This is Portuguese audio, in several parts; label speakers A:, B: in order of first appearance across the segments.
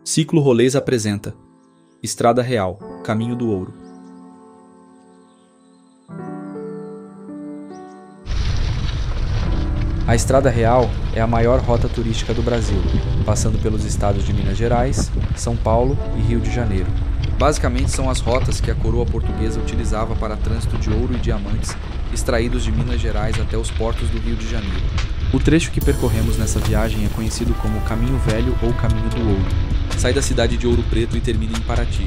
A: Ciclo Rolês apresenta Estrada Real, Caminho do Ouro. A Estrada Real é a maior rota turística do Brasil, passando pelos estados de Minas Gerais, São Paulo e Rio de Janeiro. Basicamente são as rotas que a coroa portuguesa utilizava para trânsito de ouro e diamantes extraídos de Minas Gerais até os portos do Rio de Janeiro. O trecho que percorremos nessa viagem é conhecido como Caminho Velho ou Caminho do Ouro. Sai da cidade de Ouro Preto e termina em Paraty.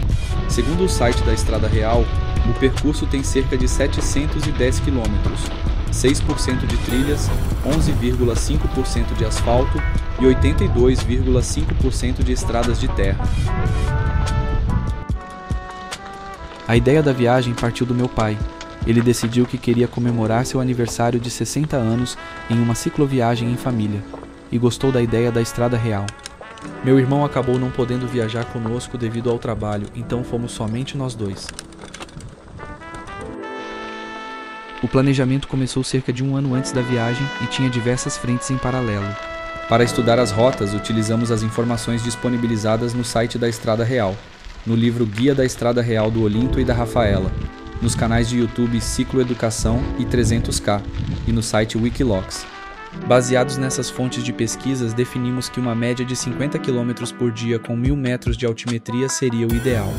A: Segundo o site da Estrada Real, o percurso tem cerca de 710 quilômetros, 6% de trilhas, 11,5% de asfalto e 82,5% de estradas de terra. A ideia da viagem partiu do meu pai. Ele decidiu que queria comemorar seu aniversário de 60 anos em uma cicloviagem em família, e gostou da ideia da Estrada Real. Meu irmão acabou não podendo viajar conosco devido ao trabalho, então fomos somente nós dois. O planejamento começou cerca de um ano antes da viagem e tinha diversas frentes em paralelo. Para estudar as rotas, utilizamos as informações disponibilizadas no site da Estrada Real, no livro Guia da Estrada Real do Olinto e da Rafaela, nos canais de YouTube Ciclo Educação e 300K e no site Wikilocs. Baseados nessas fontes de pesquisas, definimos que uma média de 50 km por dia com 1.000 metros de altimetria seria o ideal.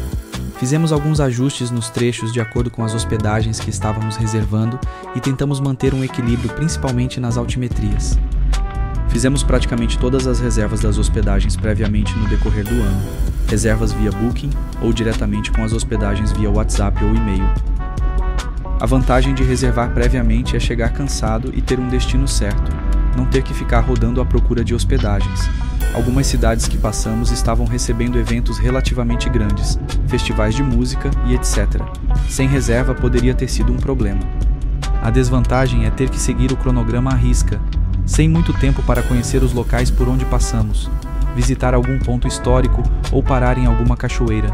A: Fizemos alguns ajustes nos trechos de acordo com as hospedagens que estávamos reservando e tentamos manter um equilíbrio principalmente nas altimetrias. Fizemos praticamente todas as reservas das hospedagens previamente no decorrer do ano, reservas via Booking ou diretamente com as hospedagens via WhatsApp ou e-mail. A vantagem de reservar previamente é chegar cansado e ter um destino certo, não ter que ficar rodando à procura de hospedagens. Algumas cidades que passamos estavam recebendo eventos relativamente grandes, festivais de música e etc. Sem reserva poderia ter sido um problema. A desvantagem é ter que seguir o cronograma à risca, sem muito tempo para conhecer os locais por onde passamos, visitar algum ponto histórico ou parar em alguma cachoeira,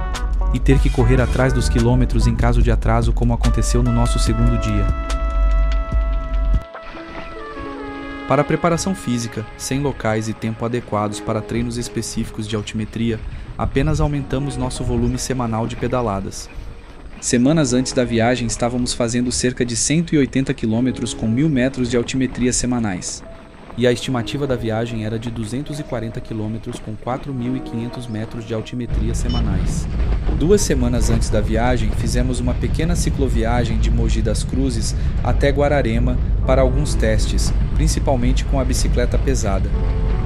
A: e ter que correr atrás dos quilômetros em caso de atraso, como aconteceu no nosso segundo dia. Para a preparação física, sem locais e tempo adequados para treinos específicos de altimetria, apenas aumentamos nosso volume semanal de pedaladas. Semanas antes da viagem estávamos fazendo cerca de 180 km com 1.000 metros de altimetria semanais. E a estimativa da viagem era de 240 km com 4.500 metros de altimetria semanais. 2 semanas antes da viagem, fizemos uma pequena cicloviagem de Mogi das Cruzes até Guararema para alguns testes, principalmente com a bicicleta pesada.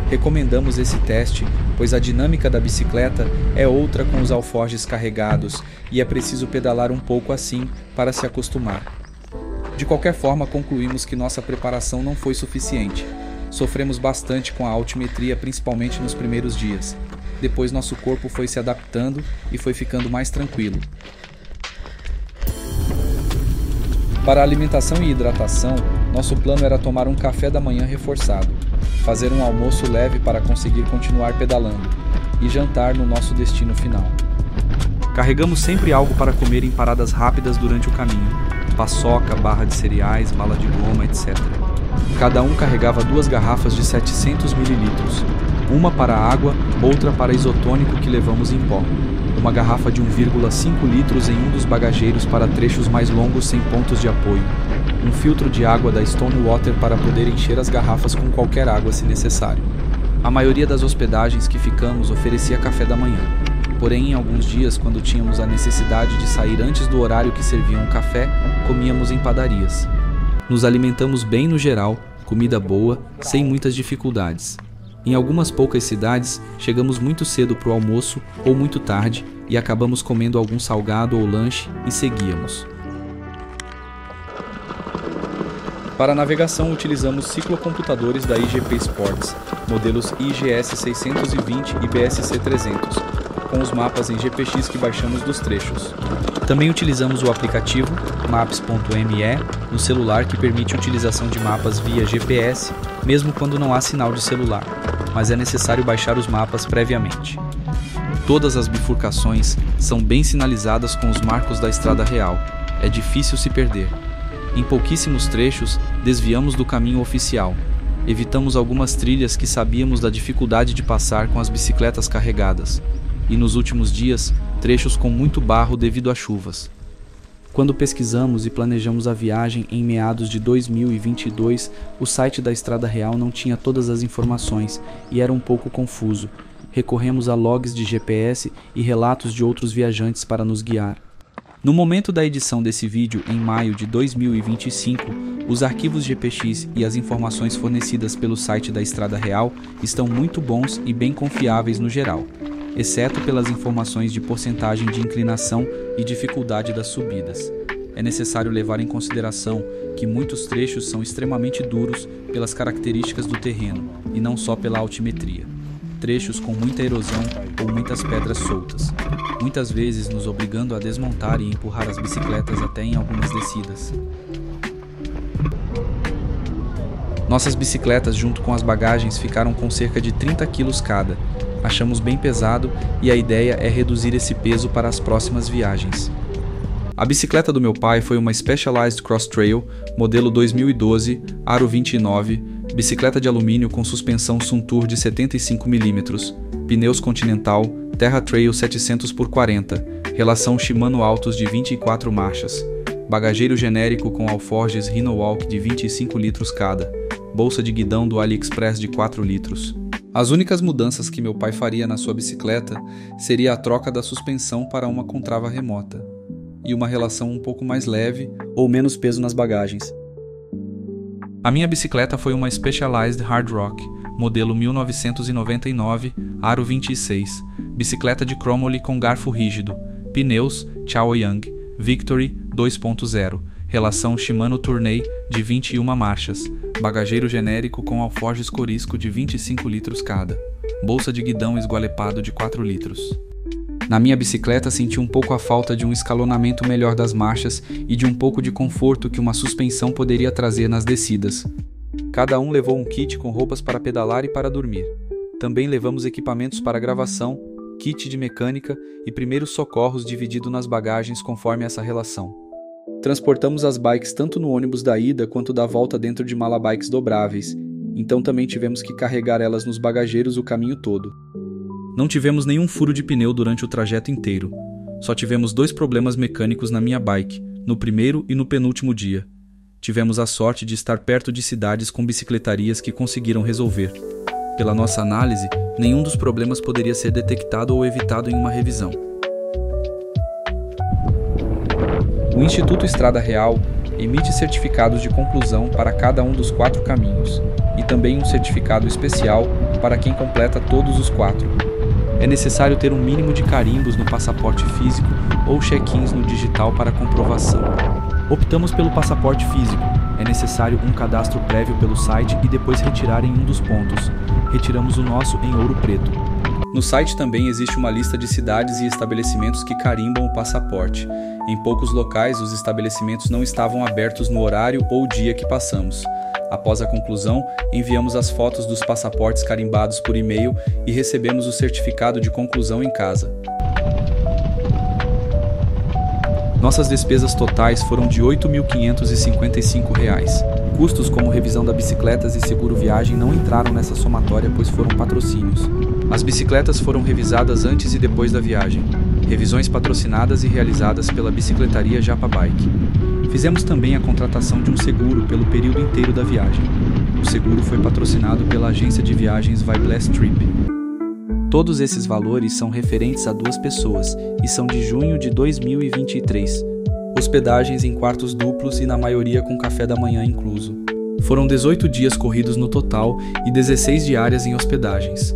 A: Recomendamos esse teste, pois a dinâmica da bicicleta é outra com os alforjes carregados e é preciso pedalar um pouco assim para se acostumar. De qualquer forma, concluímos que nossa preparação não foi suficiente. Sofremos bastante com a altimetria, principalmente nos primeiros dias. Depois nosso corpo foi se adaptando e foi ficando mais tranquilo. Para a alimentação e hidratação, nosso plano era tomar um café da manhã reforçado, fazer um almoço leve para conseguir continuar pedalando e jantar no nosso destino final. Carregamos sempre algo para comer em paradas rápidas durante o caminho: paçoca, barra de cereais, bala de goma, etc. Cada um carregava 2 garrafas de 700 ml, uma para água, outra para isotônico que levamos em pó, uma garrafa de 1,5 litros em um dos bagageiros para trechos mais longos sem pontos de apoio, um filtro de água da Stone Water para poder encher as garrafas com qualquer água se necessário. A maioria das hospedagens que ficamos oferecia café da manhã, porém em alguns dias, quando tínhamos a necessidade de sair antes do horário que serviam o café, comíamos em padarias. Nos alimentamos bem no geral, comida boa, sem muitas dificuldades. Em algumas poucas cidades, chegamos muito cedo para o almoço ou muito tarde e acabamos comendo algum salgado ou lanche e seguíamos. Para a navegação, utilizamos ciclocomputadores da IGP Sports, modelos IGS 620 e BSC 300, com os mapas em GPX que baixamos dos trechos. Também utilizamos o aplicativo Maps.me no celular, que permite a utilização de mapas via GPS, mesmo quando não há sinal de celular, mas é necessário baixar os mapas previamente. Todas as bifurcações são bem sinalizadas com os marcos da Estrada Real, é difícil se perder. Em pouquíssimos trechos, desviamos do caminho oficial. Evitamos algumas trilhas que sabíamos da dificuldade de passar com as bicicletas carregadas. e nos últimos dias, trechos com muito barro devido a chuvas. Quando pesquisamos e planejamos a viagem em meados de 2022, o site da Estrada Real não tinha todas as informações e era um pouco confuso. Recorremos a logs de GPS e relatos de outros viajantes para nos guiar. No momento da edição desse vídeo, em maio de 2025, os arquivos GPX e as informações fornecidas pelo site da Estrada Real estão muito bons e bem confiáveis no geral, exceto pelas informações de porcentagem de inclinação e dificuldade das subidas. É necessário levar em consideração que muitos trechos são extremamente duros pelas características do terreno e não só pela altimetria. Trechos com muita erosão ou muitas pedras soltas, muitas vezes nos obrigando a desmontar e empurrar as bicicletas até em algumas descidas. Nossas bicicletas junto com as bagagens ficaram com cerca de 30 kg cada. Achamos bem pesado e a ideia é reduzir esse peso para as próximas viagens. A bicicleta do meu pai foi uma Specialized Cross Trail, modelo 2012, aro 29, bicicleta de alumínio com suspensão Suntour de 75 mm, pneus Continental, Terra Trail 700x40, relação Shimano Altus de 24 marchas, bagageiro genérico com alforjes Rhino-Walk de 25 litros cada, bolsa de guidão do AliExpress de 4 litros. As únicas mudanças que meu pai faria na sua bicicleta seria a troca da suspensão para uma contrava remota e uma relação um pouco mais leve ou menos peso nas bagagens. A minha bicicleta foi uma Specialized Hard Rock, modelo 1999, aro 26, bicicleta de Chromoly com garfo rígido, pneus Chaoyang, Victory 2.0, relação Shimano Tourney de 21 marchas, bagageiro genérico com alforjes Corisco de 25 litros cada, bolsa de guidão esgualepado de 4 litros. Na minha bicicleta senti um pouco a falta de um escalonamento melhor das marchas e de um pouco de conforto que uma suspensão poderia trazer nas descidas. Cada um levou um kit com roupas para pedalar e para dormir. Também levamos equipamentos para gravação, kit de mecânica e primeiros socorros dividido nas bagagens conforme essa relação. Transportamos as bikes tanto no ônibus da ida quanto da volta dentro de malabikes dobráveis, então também tivemos que carregar elas nos bagageiros o caminho todo. Não tivemos nenhum furo de pneu durante o trajeto inteiro. Só tivemos 2 problemas mecânicos na minha bike, no primeiro e no penúltimo dia. Tivemos a sorte de estar perto de cidades com bicicletarias que conseguiram resolver. Pela nossa análise, nenhum dos problemas poderia ser detectado ou evitado em uma revisão. O Instituto Estrada Real emite certificados de conclusão para cada um dos 4 caminhos, e também um certificado especial para quem completa todos os 4. É necessário ter um mínimo de carimbos no passaporte físico ou check-ins no digital para comprovação. Optamos pelo passaporte físico. É necessário um cadastro prévio pelo site e depois retirar em um dos pontos. Retiramos o nosso em ouro preto. No site também existe uma lista de cidades e estabelecimentos que carimbam o passaporte. Em poucos locais, os estabelecimentos não estavam abertos no horário ou dia que passamos. Após a conclusão, enviamos as fotos dos passaportes carimbados por e-mail e recebemos o certificado de conclusão em casa. Nossas despesas totais foram de R$ 8.555. Custos como revisão da bicicletas e seguro viagem não entraram nessa somatória, pois foram patrocínios. As bicicletas foram revisadas antes e depois da viagem. Revisões patrocinadas e realizadas pela bicicletaria Japa Bike. Fizemos também a contratação de um seguro pelo período inteiro da viagem. O seguro foi patrocinado pela agência de viagens Vibless Trip. Todos esses valores são referentes a 2 pessoas e são de junho de 2023. Hospedagens em quartos duplos e na maioria com café da manhã incluso. Foram 18 dias corridos no total e 16 diárias em hospedagens.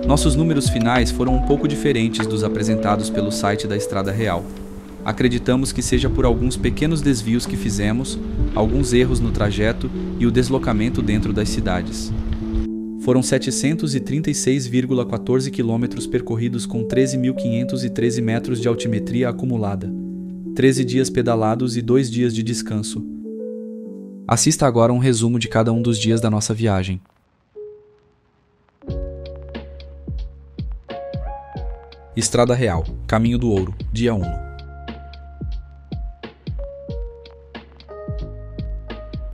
A: Nossos números finais foram um pouco diferentes dos apresentados pelo site da Estrada Real. Acreditamos que seja por alguns pequenos desvios que fizemos, alguns erros no trajeto e o deslocamento dentro das cidades. Foram 736,14 km percorridos com 13.513 metros de altimetria acumulada, 13 dias pedalados e 2 dias de descanso. Assista agora um resumo de cada um dos dias da nossa viagem. Estrada Real, Caminho do Ouro, dia 1.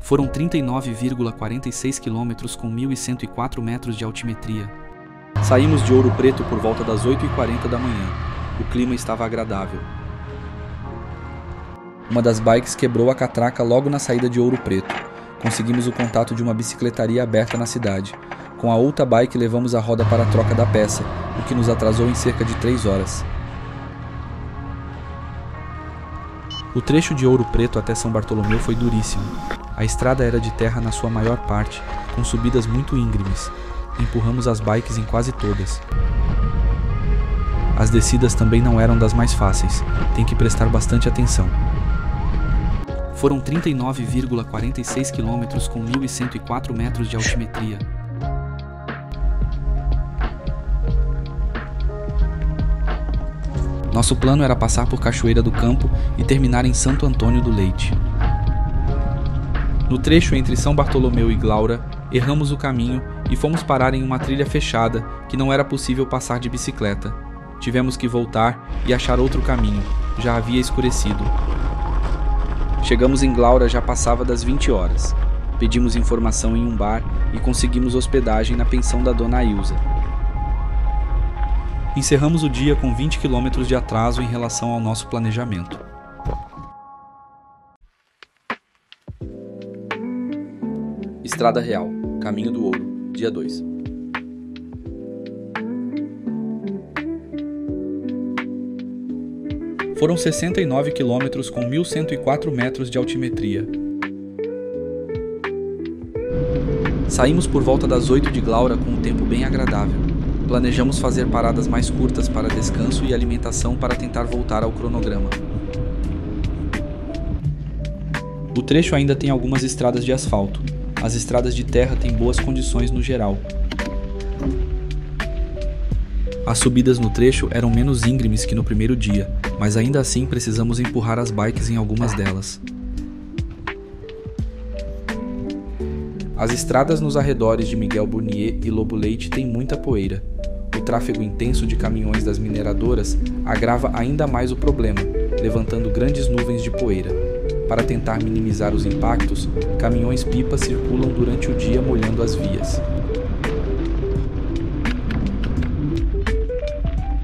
A: Foram 39,46 km com 1.104 metros de altimetria. Saímos de Ouro Preto por volta das 8h40 da manhã. O clima estava agradável. Uma das bikes quebrou a catraca logo na saída de Ouro Preto. Conseguimos o contato de uma bicicletaria aberta na cidade. Com a outra bike levamos a roda para a troca da peça, o que nos atrasou em cerca de 3 horas. O trecho de Ouro Preto até São Bartolomeu foi duríssimo. A estrada era de terra na sua maior parte, com subidas muito íngremes. Empurramos as bikes em quase todas. As descidas também não eram das mais fáceis, tem que prestar bastante atenção. Foram 39,46 km com 1.104 metros de altimetria. Nosso plano era passar por Cachoeira do Campo e terminar em Santo Antônio do Leite. No trecho entre São Bartolomeu e Glaura, erramos o caminho e fomos parar em uma trilha fechada que não era possível passar de bicicleta. Tivemos que voltar e achar outro caminho, já havia escurecido. Chegamos em Glaura já passava das 20 horas. Pedimos informação em um bar e conseguimos hospedagem na pensão da dona Ilza. Encerramos o dia com 20 km de atraso em relação ao nosso planejamento. Estrada Real, Caminho do Ouro, dia 2. Foram 69 km com 1.104 metros de altimetria. Saímos por volta das 8 de Glaura com um tempo bem agradável. Planejamos fazer paradas mais curtas para descanso e alimentação para tentar voltar ao cronograma. O trecho ainda tem algumas estradas de asfalto. As estradas de terra têm boas condições no geral. As subidas no trecho eram menos íngremes que no primeiro dia, mas ainda assim precisamos empurrar as bikes em algumas delas. As estradas nos arredores de Miguel Burnier e Lobo Leite têm muita poeira. O tráfego intenso de caminhões das mineradoras agrava ainda mais o problema, levantando grandes nuvens de poeira. Para tentar minimizar os impactos, caminhões-pipa circulam durante o dia molhando as vias.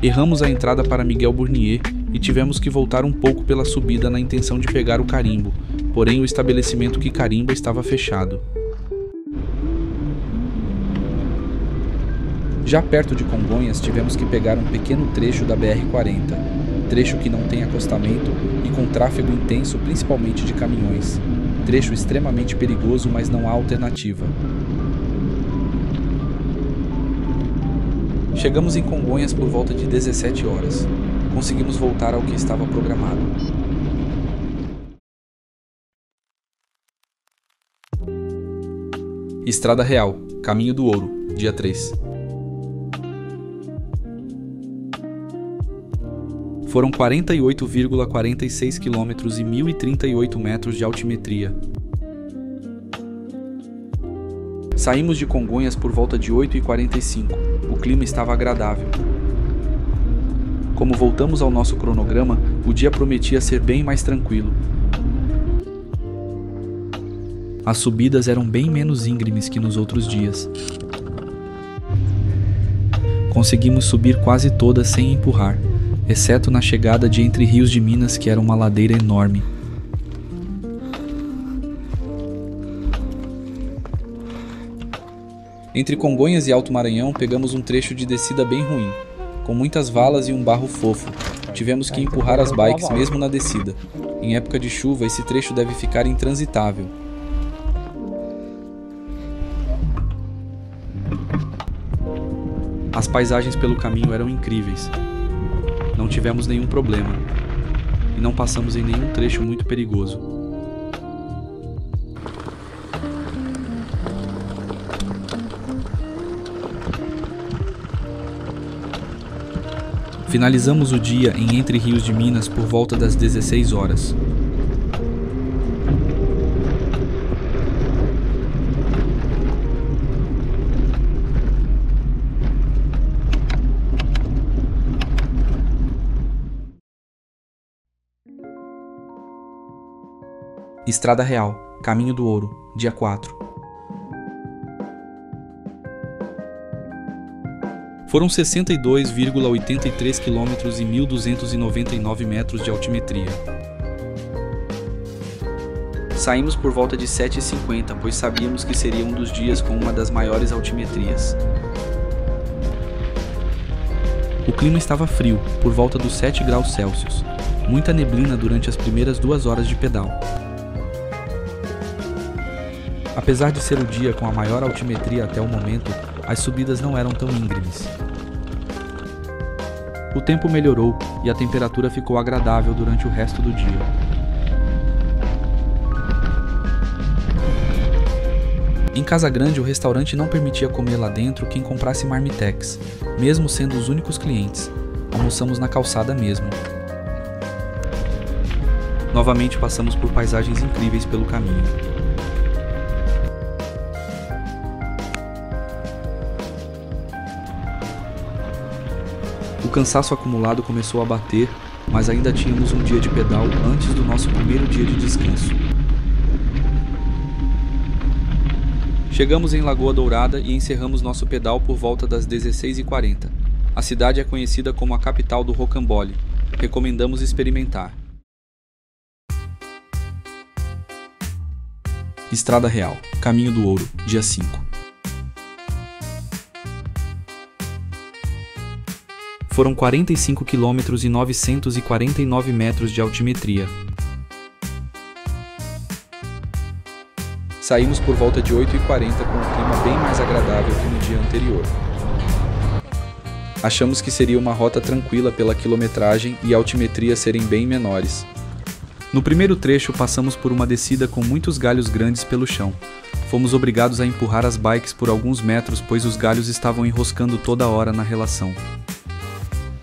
A: Erramos a entrada para Miguel Burnier e tivemos que voltar um pouco pela subida na intenção de pegar o carimbo, porém o estabelecimento que carimba estava fechado. Já perto de Congonhas tivemos que pegar um pequeno trecho da BR-40, trecho que não tem acostamento e com tráfego intenso principalmente de caminhões. Trecho extremamente perigoso, mas não há alternativa. Chegamos em Congonhas por volta de 17 horas. Conseguimos voltar ao que estava programado. Estrada Real, Caminho do Ouro, dia 3. Foram 48,46 km e 1.038 metros de altimetria. Saímos de Congonhas por volta de 8h45. O clima estava agradável. Como voltamos ao nosso cronograma, o dia prometia ser bem mais tranquilo. As subidas eram bem menos íngremes que nos outros dias. Conseguimos subir quase todas sem empurrar, exceto na chegada de Entre Rios de Minas, que era uma ladeira enorme. Entre Congonhas e Alto Maranhão pegamos um trecho de descida bem ruim, com muitas valas e um barro fofo. Tivemos que empurrar as bikes mesmo na descida. Em época de chuva, esse trecho deve ficar intransitável. As paisagens pelo caminho eram incríveis. Não tivemos nenhum problema e não passamos em nenhum trecho muito perigoso. Finalizamos o dia em Entre Rios de Minas por volta das 16 horas. Estrada Real, Caminho do Ouro, dia 4. Foram 62,83 km e 1.299 metros de altimetria. Saímos por volta de 7h50, pois sabíamos que seria um dos dias com uma das maiores altimetrias. O clima estava frio, por volta dos 7 graus Celsius. Muita neblina durante as primeiras 2 horas de pedal. Apesar de ser o dia com a maior altimetria até o momento, as subidas não eram tão íngremes. O tempo melhorou e a temperatura ficou agradável durante o resto do dia. Em Casa Grande, o restaurante não permitia comer lá dentro quem comprasse marmitex, mesmo sendo os únicos clientes. Almoçamos na calçada mesmo. Novamente passamos por paisagens incríveis pelo caminho. O cansaço acumulado começou a bater, mas ainda tínhamos um dia de pedal antes do nosso primeiro dia de descanso. Chegamos em Lagoa Dourada e encerramos nosso pedal por volta das 16h40. A cidade é conhecida como a capital do rocambole. Recomendamos experimentar. Estrada Real, Caminho do Ouro, dia 5. Foram 45 km e 949 metros de altimetria. Saímos por volta de 8h40 com um clima bem mais agradável que no dia anterior. Achamos que seria uma rota tranquila pela quilometragem e a altimetria serem bem menores. No primeiro trecho passamos por uma descida com muitos galhos grandes pelo chão. Fomos obrigados a empurrar as bikes por alguns metros, pois os galhos estavam enroscando toda hora na relação.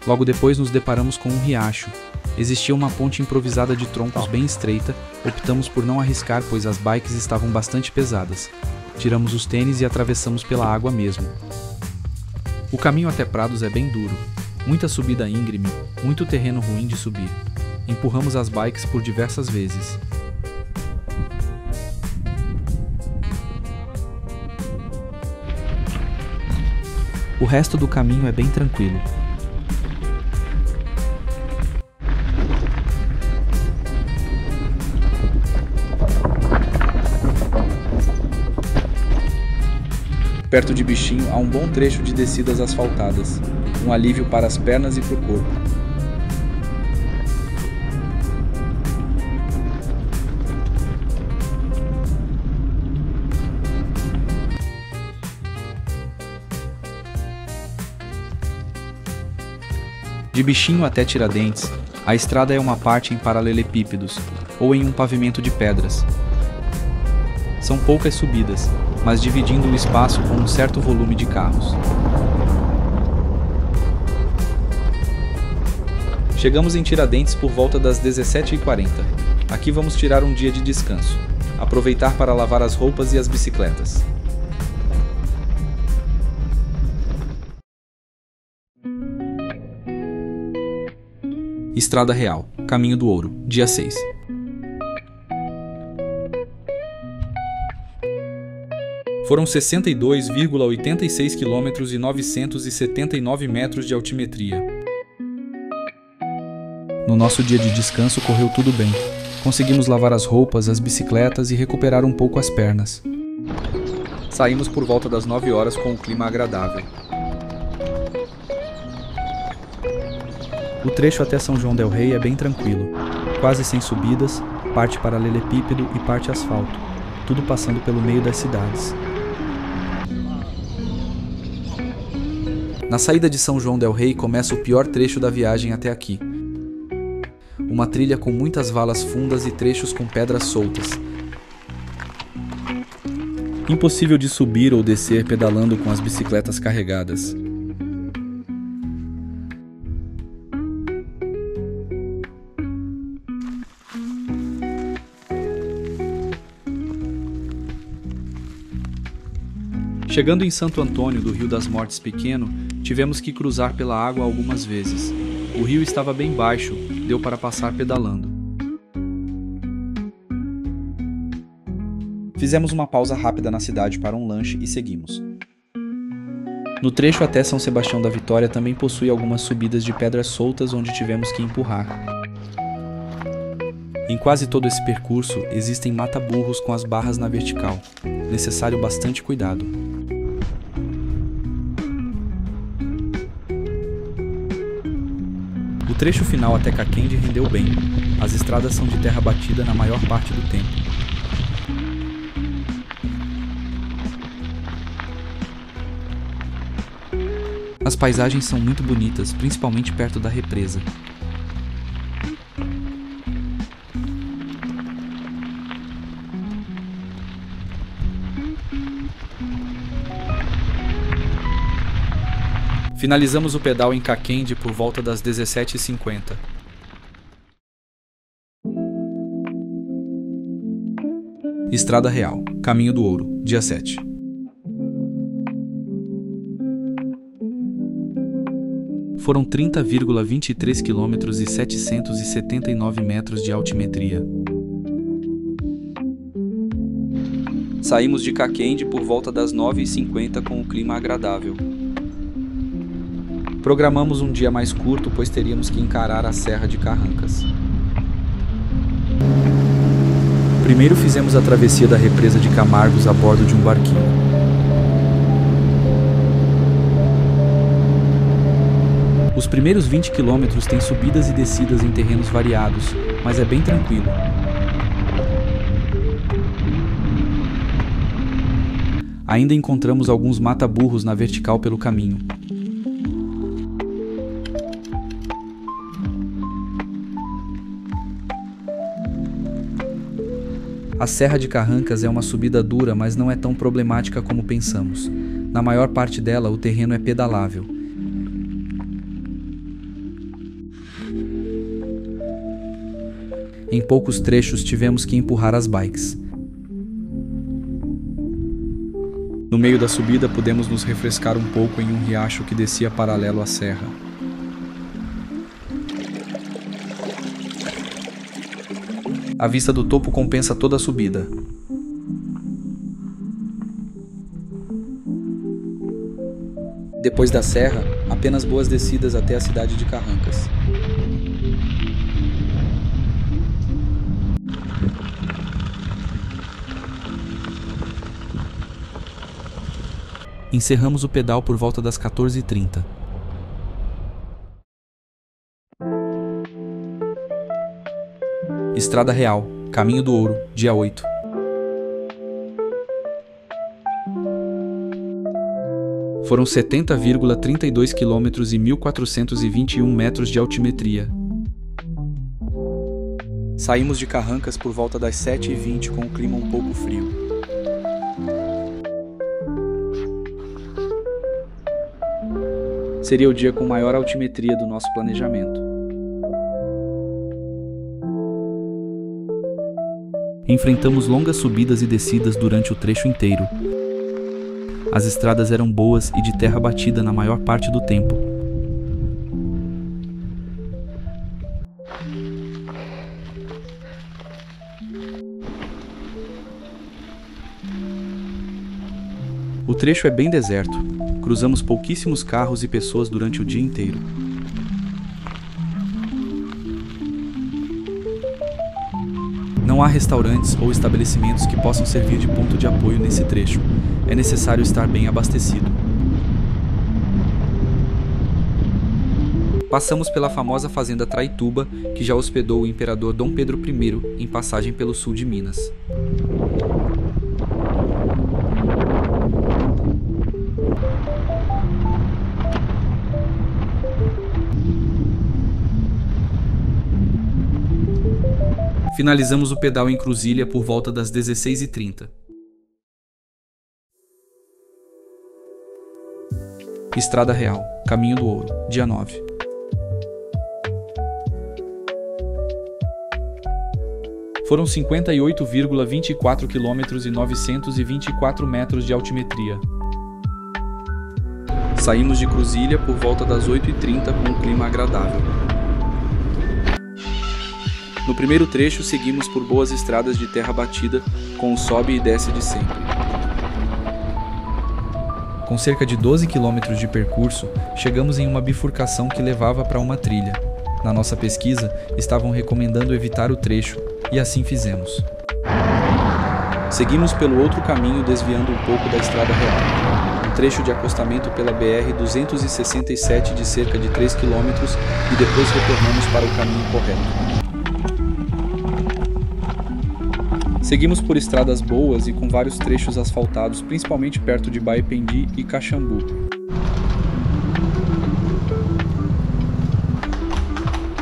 A: Logo depois nos deparamos com um riacho. Existia uma ponte improvisada de troncos bem estreita. Optamos por não arriscar, pois as bikes estavam bastante pesadas. Tiramos os tênis e atravessamos pela água mesmo. O caminho até Prados é bem duro. Muita subida íngreme, muito terreno ruim de subir. Empurramos as bikes por diversas vezes. O resto do caminho é bem tranquilo. Perto de Bichinho há um bom trecho de descidas asfaltadas, um alívio para as pernas e para o corpo. De Bichinho até Tiradentes, a estrada é uma parte em paralelepípedos, ou em um pavimento de pedras. São poucas subidas, mas dividindo o espaço com um certo volume de carros. Chegamos em Tiradentes por volta das 17h40. Aqui vamos tirar um dia de descanso, aproveitar para lavar as roupas e as bicicletas. Estrada Real, Caminho do Ouro, dia 6. Foram 62,86 km e 979 metros de altimetria. No nosso dia de descanso correu tudo bem. Conseguimos lavar as roupas, as bicicletas e recuperar um pouco as pernas. Saímos por volta das 9 horas com um clima agradável. O trecho até São João del Rei é bem tranquilo, quase sem subidas, parte paralelepípedo e parte asfalto, tudo passando pelo meio das cidades. Na saída de São João del Rei começa o pior trecho da viagem até aqui. Uma trilha com muitas valas fundas e trechos com pedras soltas. Impossível de subir ou descer pedalando com as bicicletas carregadas. Chegando em Santo Antônio do Rio das Mortes Pequeno, tivemos que cruzar pela água algumas vezes. O rio estava bem baixo, deu para passar pedalando. Fizemos uma pausa rápida na cidade para um lanche e seguimos. No trecho até São Sebastião da Vitória também possui algumas subidas de pedras soltas onde tivemos que empurrar. Em quase todo esse percurso existem mata-burros com as barras na vertical, necessário bastante cuidado. O trecho final até Caaquende rendeu bem, as estradas são de terra batida na maior parte do tempo. As paisagens são muito bonitas, principalmente perto da represa. Finalizamos o pedal em Caaquende por volta das 17h50. Estrada Real, Caminho do Ouro, dia 7. Foram 30,23 km e 779 metros de altimetria. Saímos de Caaquende por volta das 9h50 com o clima agradável. Programamos um dia mais curto, pois teríamos que encarar a Serra de Carrancas. Primeiro fizemos a travessia da represa de Camargos a bordo de um barquinho. Os primeiros 20 quilômetros têm subidas e descidas em terrenos variados, mas é bem tranquilo. Ainda encontramos alguns mata-burros na vertical pelo caminho. A Serra de Carrancas é uma subida dura, mas não é tão problemática como pensamos. Na maior parte dela, o terreno é pedalável. Em poucos trechos tivemos que empurrar as bikes. No meio da subida pudemos nos refrescar um pouco em um riacho que descia paralelo à serra. A vista do topo compensa toda a subida. Depois da serra, apenas boas descidas até a cidade de Carrancas. Encerramos o pedal por volta das 14h30. Estrada Real, Caminho do Ouro, dia 8. Foram 70,32 km e 1.421 metros de altimetria. Saímos de Carrancas por volta das 7h20 com o clima um pouco frio. Seria o dia com maior altimetria do nosso planejamento. Enfrentamos longas subidas e descidas durante o trecho inteiro. As estradas eram boas e de terra batida na maior parte do tempo. O trecho é bem deserto. Cruzamos pouquíssimos carros e pessoas durante o dia inteiro. Não há restaurantes ou estabelecimentos que possam servir de ponto de apoio nesse trecho. É necessário estar bem abastecido. Passamos pela famosa fazenda Traituba, que já hospedou o imperador Dom Pedro I em passagem pelo sul de Minas. Finalizamos o pedal em Cruzília por volta das 16h30. Estrada Real, Caminho do Ouro, dia 9. Foram 58,24 km e 924 metros de altimetria. Saímos de Cruzília por volta das 8h30 com um clima agradável. No primeiro trecho, seguimos por boas estradas de terra batida, com o sobe e desce de sempre. Com cerca de 12 quilômetros de percurso, chegamos em uma bifurcação que levava para uma trilha. Na nossa pesquisa, estavam recomendando evitar o trecho, e assim fizemos. Seguimos pelo outro caminho, desviando um pouco da estrada real. Um trecho de acostamento pela BR-267 de cerca de 3 km e depois retornamos para o caminho correto. Seguimos por estradas boas e com vários trechos asfaltados, principalmente perto de Baipendi e Caxambu.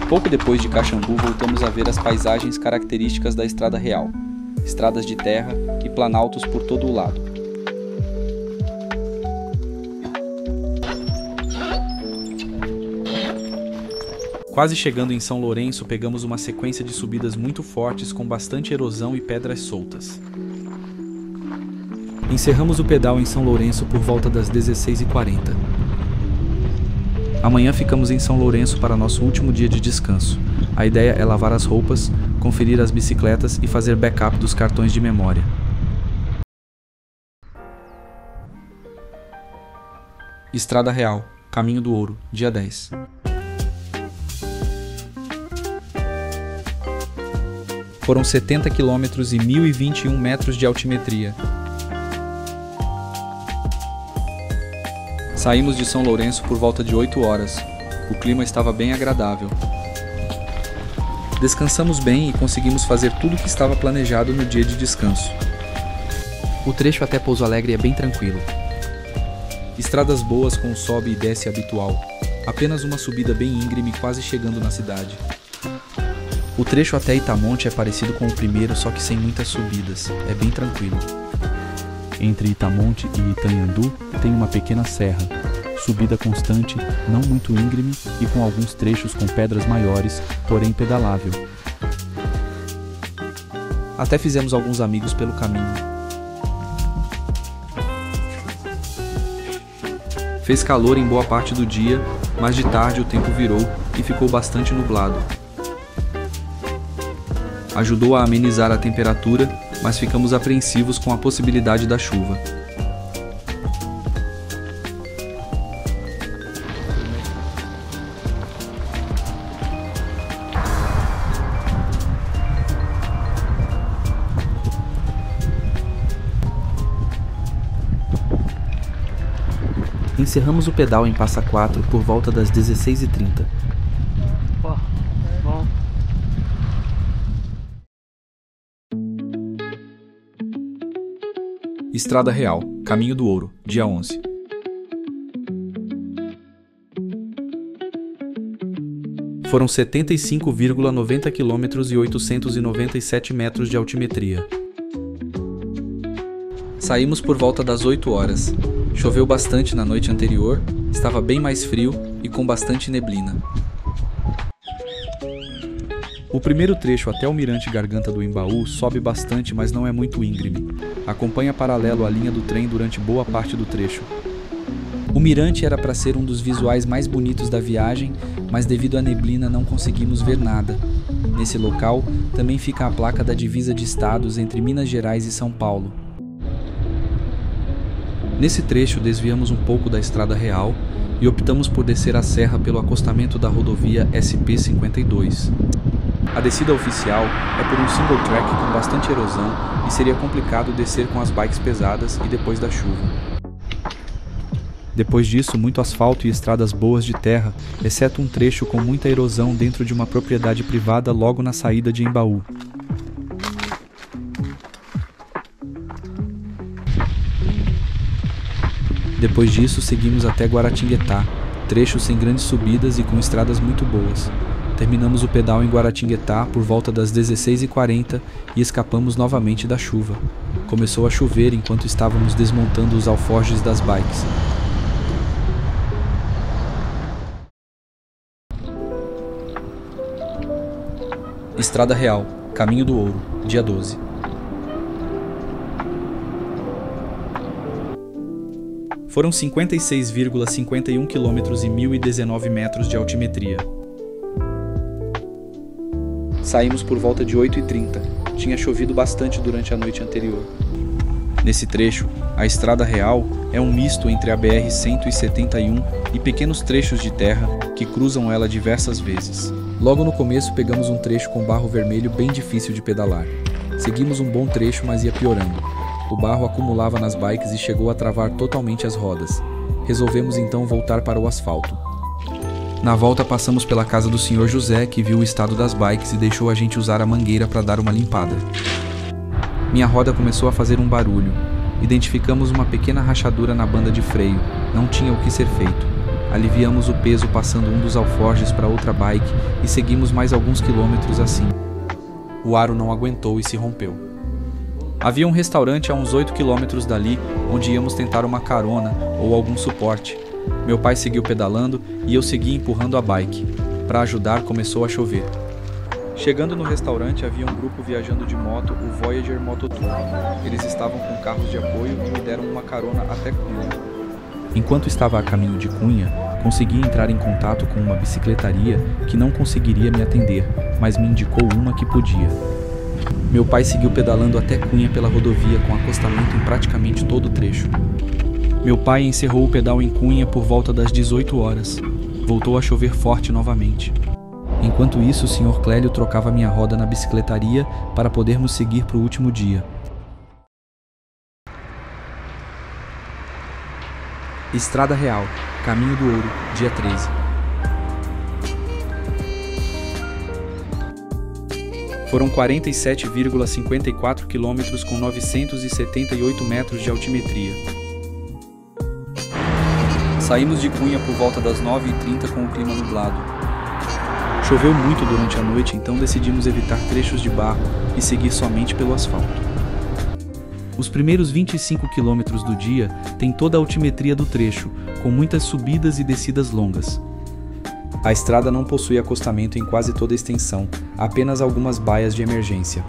A: Pouco depois de Caxambu, voltamos a ver as paisagens características da estrada real. Estradas de terra e planaltos por todo o lado. Quase chegando em São Lourenço, pegamos uma sequência de subidas muito fortes com bastante erosão e pedras soltas. Encerramos o pedal em São Lourenço por volta das 16h40. Amanhã ficamos em São Lourenço para nosso último dia de descanso. A ideia é lavar as roupas, conferir as bicicletas e fazer backup dos cartões de memória. Estrada Real, Caminho do Ouro, dia 10. Foram 70 km e 1.021 metros de altimetria. Saímos de São Lourenço por volta de 8 horas. O clima estava bem agradável. Descansamos bem e conseguimos fazer tudo o que estava planejado no dia de descanso. O trecho até Pouso Alegre é bem tranquilo. Estradas boas com o sobe e desce habitual. Apenas uma subida bem íngreme quase chegando na cidade. O trecho até Itamonte é parecido com o primeiro, só que sem muitas subidas. É bem tranquilo. Entre Itamonte e Itanhandu tem uma pequena serra. Subida constante, não muito íngreme e com alguns trechos com pedras maiores, porém pedalável. Até fizemos alguns amigos pelo caminho. Fez calor em boa parte do dia, mas de tarde o tempo virou e ficou bastante nublado. Ajudou a amenizar a temperatura, mas ficamos apreensivos com a possibilidade da chuva. Encerramos o pedal em Passa Quatro por volta das 16h30. Estrada Real, Caminho do Ouro, dia 11. Foram 75,90 km e 897 metros de altimetria. Saímos por volta das 8 horas. Choveu bastante na noite anterior, estava bem mais frio e com bastante neblina. O primeiro trecho até o Mirante Garganta do Embaú sobe bastante, mas não é muito íngreme. Acompanha paralelo à linha do trem durante boa parte do trecho. O mirante era para ser um dos visuais mais bonitos da viagem, mas devido à neblina não conseguimos ver nada. Nesse local também fica a placa da divisa de estados entre Minas Gerais e São Paulo. Nesse trecho desviamos um pouco da estrada real e optamos por descer a serra pelo acostamento da rodovia SP-52. A descida oficial é por um single track com bastante erosão e seria complicado descer com as bikes pesadas e depois da chuva. Depois disso, muito asfalto e estradas boas de terra, exceto um trecho com muita erosão dentro de uma propriedade privada logo na saída de Embaú. Depois disso, seguimos até Guaratinguetá, trecho sem grandes subidas e com estradas muito boas. Terminamos o pedal em Guaratinguetá por volta das 16h40 e escapamos novamente da chuva. Começou a chover enquanto estávamos desmontando os alforjes das bikes. Estrada Real, Caminho do Ouro, dia 12. Foram 56,51 km e 1.019 metros de altimetria. Saímos por volta de 8h30. Tinha chovido bastante durante a noite anterior. Nesse trecho, a estrada real é um misto entre a BR-171 e pequenos trechos de terra que cruzam ela diversas vezes. Logo no começo pegamos um trecho com barro vermelho bem difícil de pedalar. Seguimos um bom trecho, mas ia piorando. O barro acumulava nas bikes e chegou a travar totalmente as rodas. Resolvemos então voltar para o asfalto. Na volta passamos pela casa do Sr. José, que viu o estado das bikes e deixou a gente usar a mangueira para dar uma limpada. Minha roda começou a fazer um barulho. Identificamos uma pequena rachadura na banda de freio. Não tinha o que ser feito. Aliviamos o peso passando um dos alforjes para outra bike e seguimos mais alguns quilômetros assim. O aro não aguentou e se rompeu. Havia um restaurante a uns 8 quilômetros dali, onde íamos tentar uma carona ou algum suporte. Meu pai seguiu pedalando e eu segui empurrando a bike. Para ajudar, começou a chover. Chegando no restaurante, havia um grupo viajando de moto, o Voyager Mototour. Eles estavam com carros de apoio e me deram uma carona até Cunha. Enquanto estava a caminho de Cunha, consegui entrar em contato com uma bicicletaria que não conseguiria me atender, mas me indicou uma que podia. Meu pai seguiu pedalando até Cunha pela rodovia com acostamento em praticamente todo o trecho. Meu pai encerrou o pedal em Cunha por volta das 18 horas. Voltou a chover forte novamente. Enquanto isso, o Sr. Clélio trocava minha roda na bicicletaria para podermos seguir para o último dia. Estrada Real, Caminho do Ouro, dia 13. Foram 47,54 quilômetros com 978 metros de altimetria. Saímos de Cunha por volta das 9h30 com o clima nublado. Choveu muito durante a noite, então decidimos evitar trechos de barro e seguir somente pelo asfalto. Os primeiros 25 quilômetros do dia têm toda a altimetria do trecho, com muitas subidas e descidas longas. A estrada não possui acostamento em quase toda a extensão, apenas algumas baias de emergência.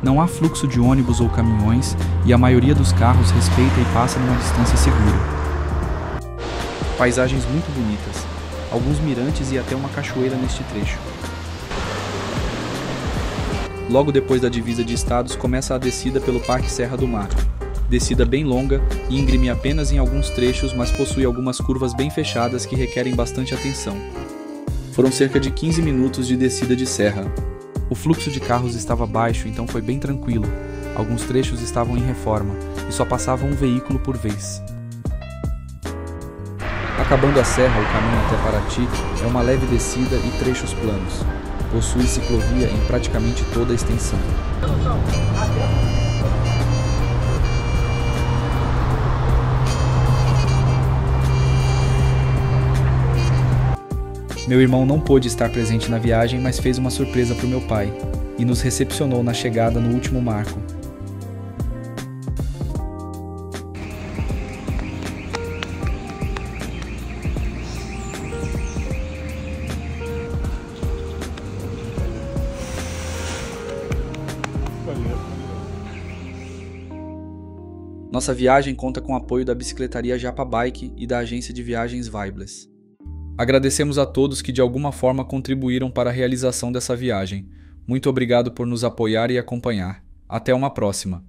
A: Não há fluxo de ônibus ou caminhões e a maioria dos carros respeita e passa numa distância segura. Paisagens muito bonitas, alguns mirantes e até uma cachoeira neste trecho. Logo depois da divisa de estados começa a descida pelo Parque Serra do Mar. Descida bem longa, íngreme apenas em alguns trechos, mas possui algumas curvas bem fechadas que requerem bastante atenção. Foram cerca de 15 minutos de descida de serra. O fluxo de carros estava baixo, então foi bem tranquilo. Alguns trechos estavam em reforma e só passava um veículo por vez. Acabando a serra, o caminho até Paraty é uma leve descida e trechos planos. Possui ciclovia em praticamente toda a extensão. Meu irmão não pôde estar presente na viagem, mas fez uma surpresa para o meu pai e nos recepcionou na chegada no último marco. Nossa viagem conta com o apoio da bicicletaria Japa Bike e da agência de viagens Vibeless. Agradecemos a todos que de alguma forma contribuíram para a realização dessa viagem. Muito obrigado por nos apoiar e acompanhar. Até uma próxima!